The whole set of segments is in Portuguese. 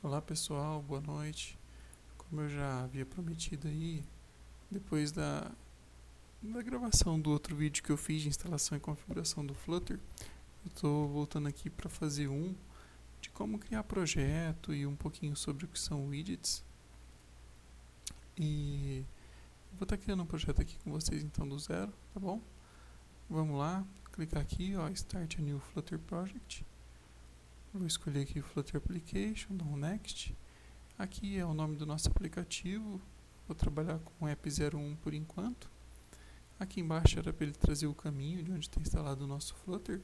Olá pessoal, boa noite. Como eu já havia prometido aí, depois da gravação do outro vídeo que eu fiz de instalação e configuração do Flutter, eu estou voltando aqui para fazer um de como criar projeto e um pouquinho sobre o que são widgets. E vou estar criando um projeto aqui com vocês então do zero, tá bom? Vamos lá, clicar aqui, ó, Start a New Flutter Project. Vou escolher aqui o Flutter Application, dar um Next. Aqui é o nome do nosso aplicativo. Vou trabalhar com o app01 por enquanto. Aqui embaixo era para ele trazer o caminho de onde está instalado o nosso Flutter.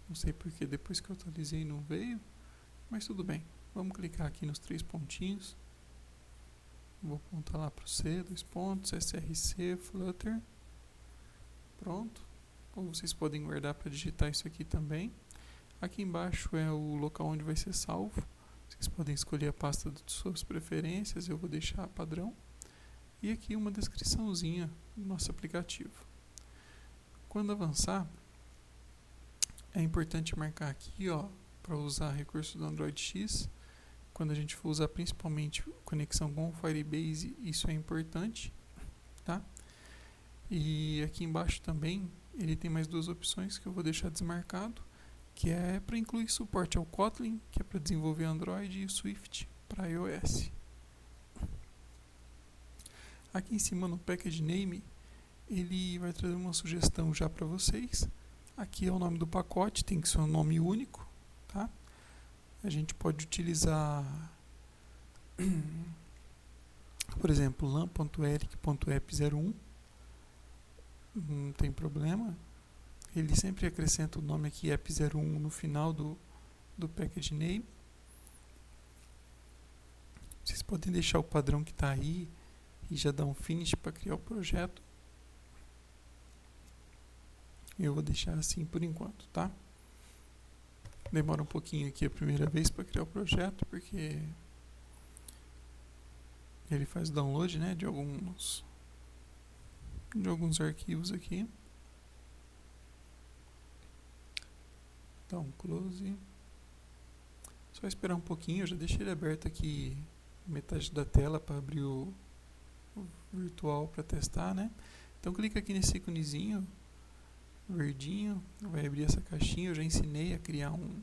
Não sei porque depois que eu atualizei não veio, mas tudo bem. Vamos clicar aqui nos três pontinhos. Vou apontar lá para o C, dois pontos, src, Flutter. Pronto. Ou vocês podem guardar para digitar isso aqui também. Aqui embaixo é o local onde vai ser salvo. Vocês podem escolher a pasta de suas preferências, eu vou deixar padrão. E aqui uma descriçãozinha do nosso aplicativo. Quando avançar, é importante marcar aqui, ó, para usar recurso do Android X. Quando a gente for usar principalmente conexão com o Firebase, isso é importante, tá? E aqui embaixo também, ele tem mais duas opções que eu vou deixar desmarcado, que é para incluir suporte ao Kotlin, que é para desenvolver Android, e o Swift para iOS. Aqui em cima no Package Name, ele vai trazer uma sugestão já para vocês. Aqui é o nome do pacote, tem que ser um nome único, tá? A gente pode utilizar, por exemplo, lam.eric.app01, não tem problema. Ele sempre acrescenta o nome aqui app01 no final do package name. Vocês podem deixar o padrão que está aí e já dar um finish para criar o projeto. Eu vou deixar assim por enquanto, tá? Demora um pouquinho aqui a primeira vez para criar o projeto, porque ele faz download, né, de alguns arquivos aqui. Dá um close. Só esperar um pouquinho, eu já deixei ele aberto aqui metade da tela para abrir o virtual para testar, né? Então clica aqui nesse íconezinho verdinho, vai abrir essa caixinha. Eu já ensinei a criar um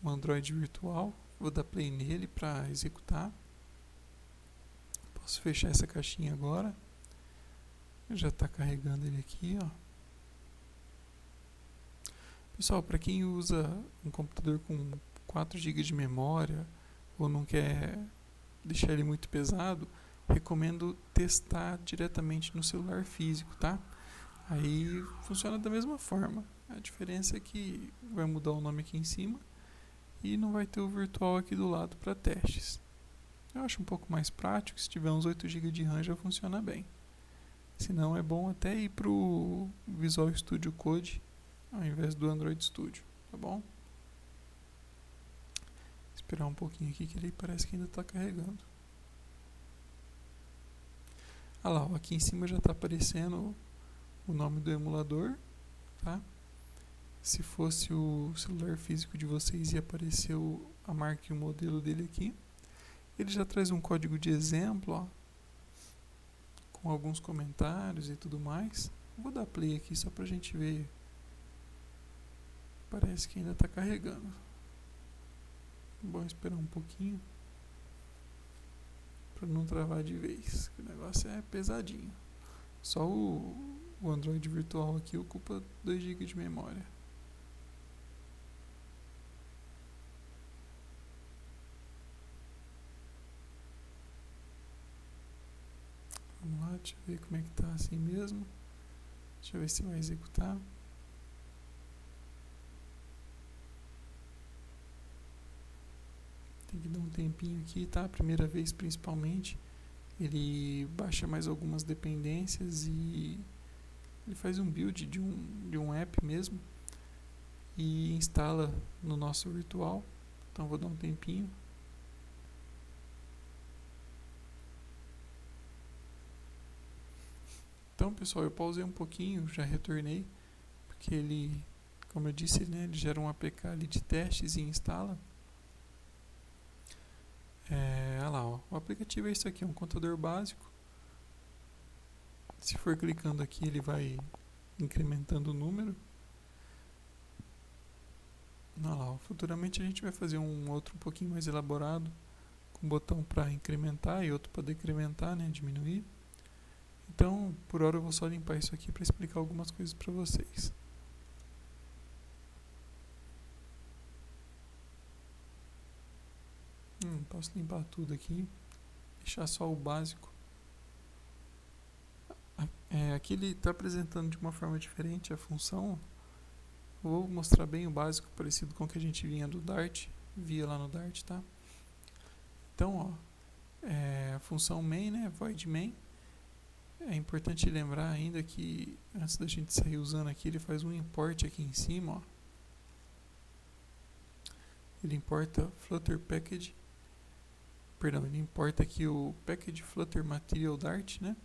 Android virtual. Vou dar play nele para executar. Posso fechar essa caixinha agora. Já está carregando ele aqui, ó. Pessoal, para quem usa um computador com 4 GB de memória ou não quer deixar ele muito pesado, recomendo testar diretamente no celular físico, tá? Aí funciona da mesma forma. A diferença é que vai mudar o nome aqui em cima e não vai ter o virtual aqui do lado para testes. Eu acho um pouco mais prático, se tiver uns 8 GB de RAM já funciona bem. Se não, é bom até ir para o Visual Studio Code ao invés do Android Studio, tá bom? Esperar um pouquinho aqui que ele parece que ainda está carregando. Ah lá, ó, aqui em cima já está aparecendo o nome do emulador, tá? Se fosse o celular físico de vocês, ia aparecer a marca e o modelo dele aqui. Ele já traz um código de exemplo, ó, com alguns comentários e tudo mais. Vou dar play aqui só pra gente ver. Parece que ainda está carregando. Bom esperar um pouquinho para não travar de vez, que o negócio é pesadinho. Só o Android virtual aqui ocupa 2 GB de memória. Vamos lá, deixa eu ver como é que tá assim mesmo. Deixa eu ver se vai executar. Tem que dar um tempinho aqui, tá? Primeira vez principalmente. Ele baixa mais algumas dependências e ele faz um build de um app mesmo e instala no nosso virtual. Então vou dar um tempinho. Então, pessoal, eu pausei um pouquinho, já retornei, porque ele, como eu disse, né, ele gera um APK ali de testes e instala. aplicativo é isso aqui, um contador básico. Se for clicando aqui, ele vai incrementando o número. Olha lá, futuramente a gente vai fazer um outro um pouquinho mais elaborado, com um botão para incrementar e outro para decrementar, né, diminuir. Então, por hora eu vou só limpar isso aqui para explicar algumas coisas para vocês. Posso limpar tudo aqui, deixar só o básico. Aqui ele está apresentando de uma forma diferente a função. Vou mostrar bem o básico, parecido com o que a gente via lá no Dart, tá? Então, ó, a função main, né, void main. É importante lembrar ainda que antes da gente sair usando aqui, ele faz um import aqui em cima, ó. Ele importa Flutter Package, ele importa aqui o Package Flutter Material Dart, né?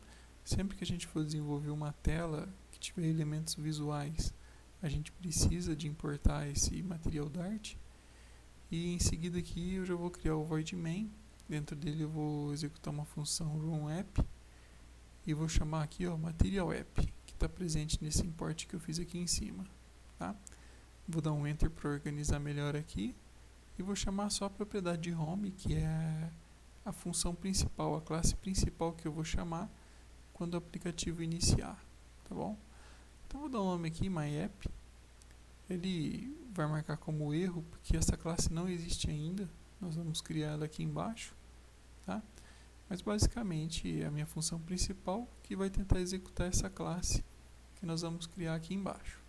Sempre que a gente for desenvolver uma tela que tiver elementos visuais, a gente precisa de importar esse Material Dart. E em seguida aqui eu já vou criar o void main. Dentro dele eu vou executar uma função runApp e vou chamar aqui, ó, Material App, que está presente nesse import que eu fiz aqui em cima, tá? Vou dar um enter para organizar melhor aqui e vou chamar só a propriedade de home, que é a função principal, a classe principal que eu vou chamar quando o aplicativo iniciar, tá bom? Então vou dar um nome aqui, myApp. Ele vai marcar como erro, porque essa classe não existe ainda. Nós vamos criar ela aqui embaixo, tá? Mas basicamente é a minha função principal que vai tentar executar essa classe que nós vamos criar aqui embaixo.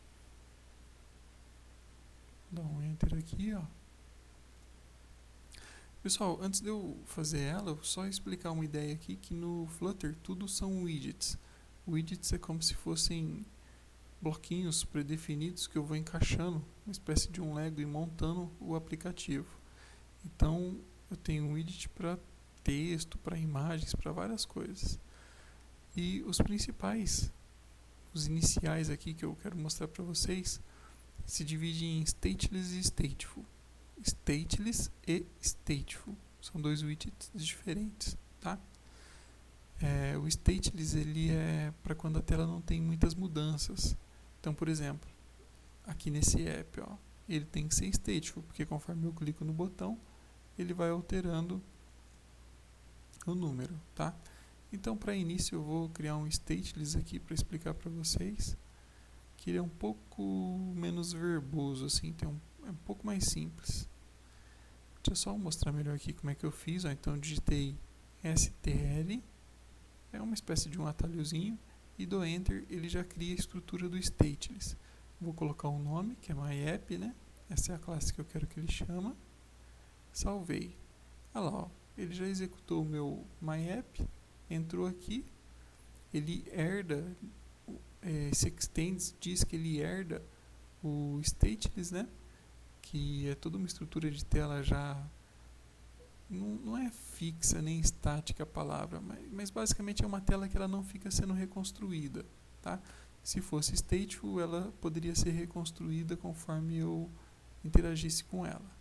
Vou dar um enter aqui, ó. Pessoal, antes de eu fazer ela, eu vou só explicar uma ideia aqui, que no Flutter tudo são widgets. Widgets é como se fossem bloquinhos predefinidos que eu vou encaixando, uma espécie de um Lego, e montando o aplicativo. Então, eu tenho um widget para texto, para imagens, para várias coisas. E os principais, os iniciais aqui que eu quero mostrar para vocês, se dividem em stateless e stateful. Stateless e stateful são dois widgets diferentes, tá? O stateless ele é para quando a tela não tem muitas mudanças. Então, por exemplo, aqui nesse app, ó, ele tem que ser stateful, porque conforme eu clico no botão, ele vai alterando o número, tá? Então, para início, eu vou criar um stateless aqui para explicar para vocês, que ele é um pouco menos verboso, assim, é um pouco mais simples. Deixa eu só mostrar melhor aqui como é que eu fiz. Ó. Então, eu digitei STL, é uma espécie de um atalhozinho, e do Enter ele já cria a estrutura do stateless. Vou colocar um nome, que é myApp, né? Essa é a classe que eu quero que ele chama. Salvei. Olha lá, ó. Ele já executou o meu myApp, entrou aqui, ele herda, esse extends diz que ele herda o stateless, né? Que é toda uma estrutura de tela já, não é fixa nem estática a palavra, mas basicamente é uma tela que ela não fica sendo reconstruída, tá? Se fosse stateful, ela poderia ser reconstruída conforme eu interagisse com ela.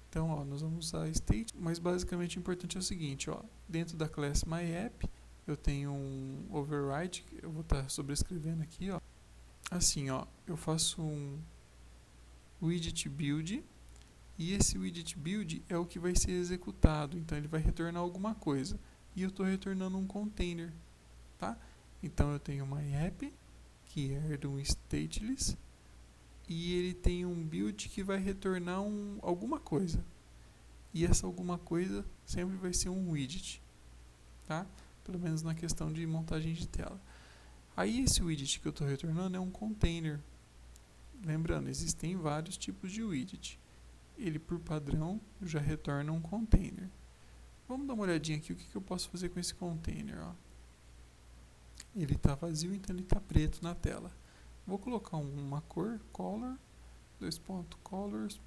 Então, ó, nós vamos usar state, mas basicamente o importante é o seguinte, ó, dentro da classe myApp, eu tenho um override, eu vou estar sobrescrevendo aqui, ó. Assim, ó, eu faço um widget build, e esse widget build é o que vai ser executado, então ele vai retornar alguma coisa, e eu estou retornando um container, tá? Então eu tenho myApp, que herda um stateless, e ele tem um build que vai retornar alguma coisa. E essa alguma coisa sempre vai ser um widget, tá? Pelo menos na questão de montagem de tela. Aí esse widget que eu estou retornando é um container. Lembrando, existem vários tipos de widget. Ele, por padrão, já retorna um container. Vamos dar uma olhadinha aqui o que eu posso fazer com esse container. Ó. Ele está vazio, então ele está preto na tela. Vou colocar uma cor, color, colors,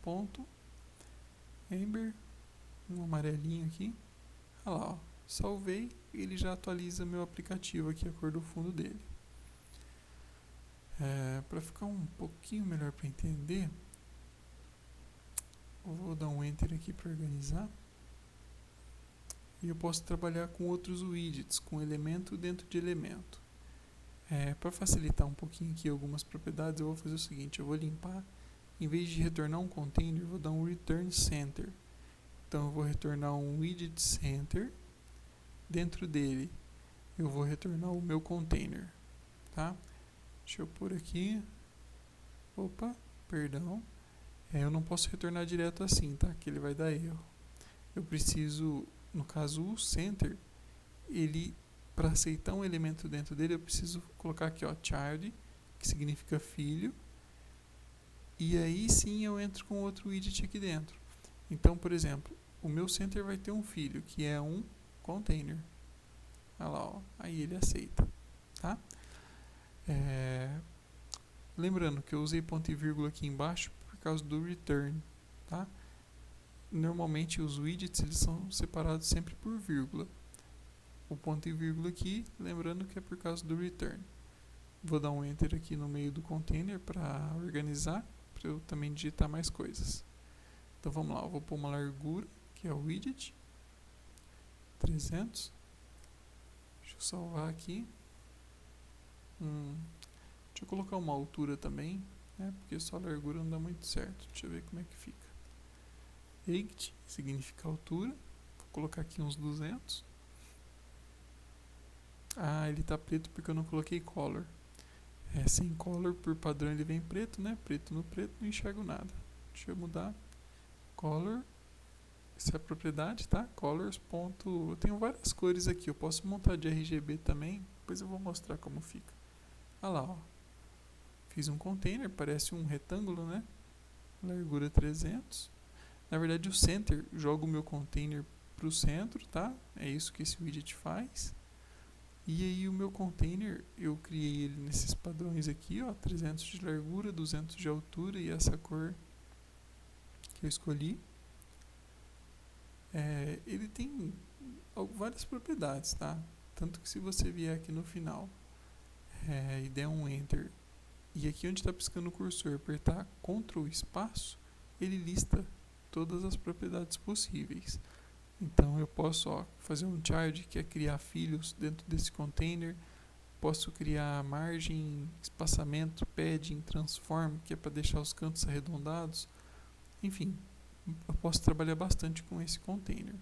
amber, um amarelinho aqui. Olha lá, ó. Salvei, ele já atualiza meu aplicativo aqui, a cor do fundo dele. Para ficar um pouquinho melhor para entender, eu vou dar um enter aqui para organizar. E eu posso trabalhar com outros widgets, com elemento dentro de elemento. Para facilitar um pouquinho aqui algumas propriedades, eu vou fazer o seguinte, eu vou limpar, em vez de retornar um container, eu vou dar um return center. Então eu vou retornar um widget center, dentro dele eu vou retornar o meu container, tá? Deixa eu pôr aqui, opa, perdão, eu não posso retornar direto assim, tá? Que ele vai dar erro. Eu preciso, no caso o center, ele, para aceitar um elemento dentro dele, eu preciso colocar aqui, ó, child, que significa filho, e aí sim eu entro com outro widget aqui dentro. Então, por exemplo, o meu center vai ter um filho, que é um container. Olha lá, ó, aí ele aceita, tá? Lembrando que eu usei ponto e vírgula aqui embaixo por causa do return, tá? Normalmente os widgets eles são separados sempre por vírgula. O ponto e vírgula aqui, lembrando que é por causa do return. Vou dar um enter aqui no meio do container para organizar, para eu também digitar mais coisas. Então vamos lá, eu vou pôr uma largura, que é o widget, 300. Deixa eu salvar aqui. Deixa eu colocar uma altura também, né, porque só a largura não dá muito certo. Deixa eu ver como é que fica. Height significa altura. Vou colocar aqui uns 200. Ah, ele está preto porque eu não coloquei color. Sem color, por padrão ele vem preto, né? Preto no preto, não enxergo nada. Deixa eu mudar. Color. Essa é a propriedade, tá? Colors. Eu tenho várias cores aqui. Eu posso montar de RGB também. Depois eu vou mostrar como fica. Olha lá, ó. Fiz um container, parece um retângulo, né? Largura 300. Na verdade, o center joga o meu container para o centro, tá? É isso que esse widget faz. E aí o meu container, eu criei ele nesses padrões aqui, ó, 300 de largura, 200 de altura e essa cor que eu escolhi. Ele tem várias propriedades, tá? Tanto que se você vier aqui no final e der um enter, e aqui onde está piscando o cursor, apertar Ctrl espaço, ele lista todas as propriedades possíveis. Então eu posso fazer um child, que é criar filhos dentro desse container. Posso criar margem, espaçamento, padding, transform, que é para deixar os cantos arredondados. Enfim, eu posso trabalhar bastante com esse container.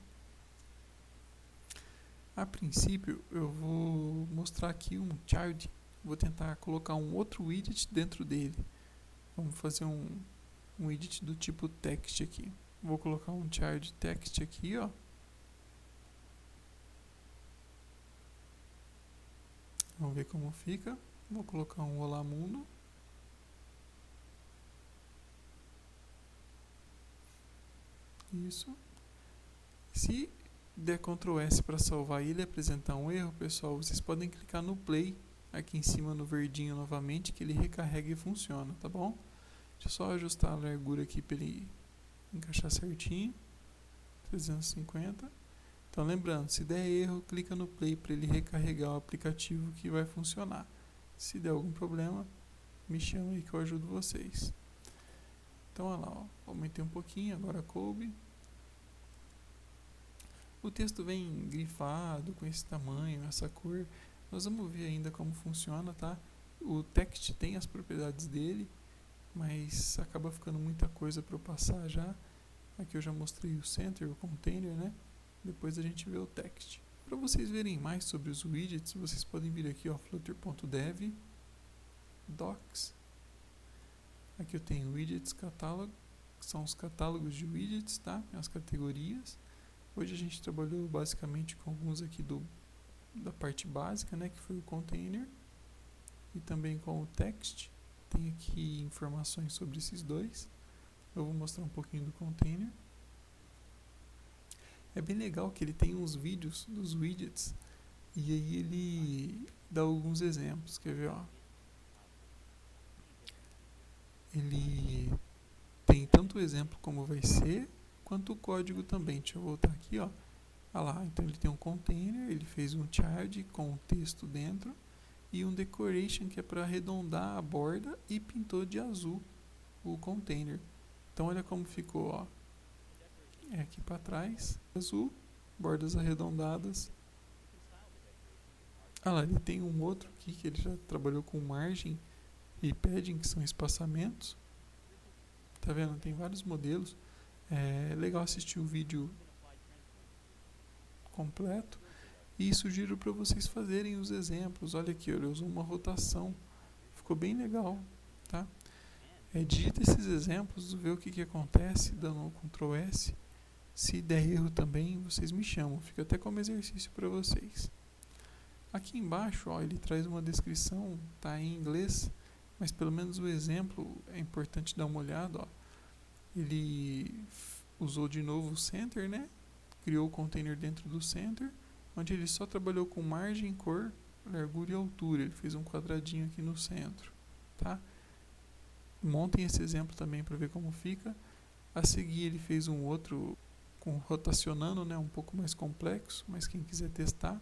A princípio, eu vou mostrar aqui um child. Vou tentar colocar um outro widget dentro dele. Vamos fazer um widget do tipo text aqui. Vou colocar um child text aqui, ó. Vamos ver como fica. Vou colocar um Olá Mundo. Isso. Se der Ctrl S para salvar e ele apresentar um erro, pessoal, vocês podem clicar no Play aqui em cima no verdinho novamente, que ele recarrega e funciona, tá bom? Deixa eu só ajustar a largura aqui para ele encaixar certinho. 350. Então lembrando, se der erro, clica no Play para ele recarregar o aplicativo que vai funcionar. Se der algum problema, me chama aí que eu ajudo vocês. Então olha lá, ó, aumentei um pouquinho, agora coube. O texto vem grifado com esse tamanho, essa cor. Nós vamos ver ainda como funciona, tá? O text tem as propriedades dele, mas acaba ficando muita coisa para eu passar já. Aqui eu já mostrei o center, o container, né? Depois a gente vê o text. Para vocês verem mais sobre os widgets, vocês podem vir aqui, ó, flutter.dev, docs. Aqui eu tenho widgets catalog, que são os catálogos de widgets, tá? As categorias. Hoje a gente trabalhou basicamente com alguns aqui da parte básica, né, que foi o container, e também com o text. Tem aqui informações sobre esses dois. Eu vou mostrar um pouquinho do container. É bem legal que ele tem uns vídeos dos widgets e aí ele dá alguns exemplos. Quer ver, ó? Ele tem tanto o exemplo como vai ser, quanto o código também. Deixa eu voltar aqui, ó. Olha lá, então ele tem um container, ele fez um child com o texto dentro e um decoration que é para arredondar a borda e pintou de azul o container. Então olha como ficou, ó. Aqui para trás, azul, bordas arredondadas. Ah lá, ele tem um outro aqui que ele já trabalhou com margem e padding, que são espaçamentos. Tá vendo? Tem vários modelos. É legal assistir o vídeo completo. E sugiro para vocês fazerem os exemplos. Olha aqui, ele usou uma rotação. Ficou bem legal, tá? Digita esses exemplos, vê o que acontece, dando um Ctrl S. Se der erro também, vocês me chamam. Fica até como exercício para vocês. Aqui embaixo, ó, ele traz uma descrição, tá em inglês, mas pelo menos o exemplo é importante dar uma olhada, ó. Ele usou de novo o center, né? Criou o container dentro do center, onde ele só trabalhou com margem, cor, largura e altura. Ele fez um quadradinho aqui no centro, tá? Montem esse exemplo também para ver como fica. A seguir ele fez um outro com rotacionando, né? Um pouco mais complexo, mas quem quiser testar.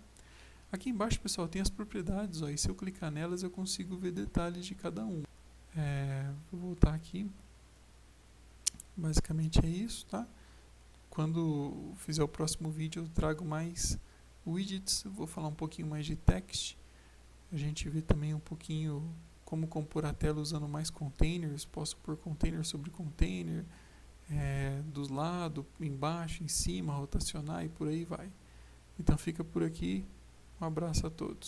Aqui embaixo, pessoal, tem as propriedades, ó, e se eu clicar nelas eu consigo ver detalhes de cada um. Vou voltar aqui. Basicamente é isso, tá? Quando fizer o próximo vídeo eu trago mais widgets, eu vou falar um pouquinho mais de text. A gente vê também um pouquinho como compor a tela usando mais containers. Posso pôr container sobre container, dos lados, embaixo, em cima, rotacionar e por aí vai. Então fica por aqui. Um abraço a todos.